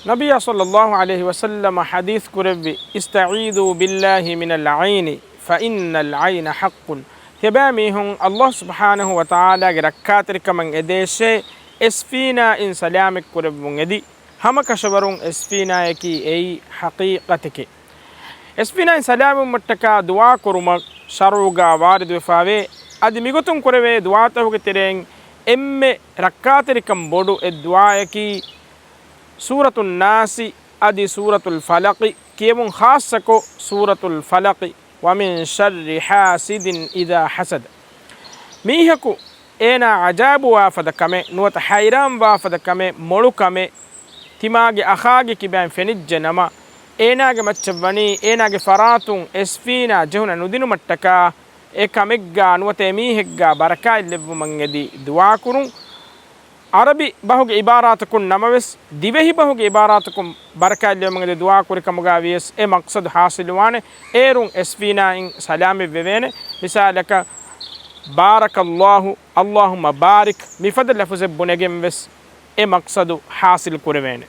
نبي صلى الله عليه وسلم حديث كرب استعيذوا بالله من العين فإن العين حق تباميهم الله سبحانه وتعالى ركاترك من إديشه اسفينا إن سلامك كرب من إدي هم كشبرون اسفينا يكي أي حقيقتك اسفينا إن سلام متكا دعاء كرم شروعا وارد وفاوي أدي ميغتون كربه دعاء تهوك ترين إم ركاتركم بودو الدعاء يكي سورة الناس أدي سورة الفلق كيمون خاصكو سورة الفلق ومن شر حاسد إذا حسد ميهكو إنا عجاب وافد كمي نوت حيران وافد كمي مولو كمي تماغي أخاغي كبان فنج نما إناغي مچبني إناغي فراتون اسفينا جهنا ندينو متكا إكاميغا نوت ميهغا بركا اللبو منغدي دعا كرون عربي بهوج عباراتكم نموس ديوهي بهوج عباراتكم بركة اليوم من الدعاء كوريكم مغاويس مقصد حاصل وانه إيرون اسفينا إن سلام بينه مثالك بارك الله اللهم بارك مفضل لفظ بنجم بس مقصد حاصل كورينه.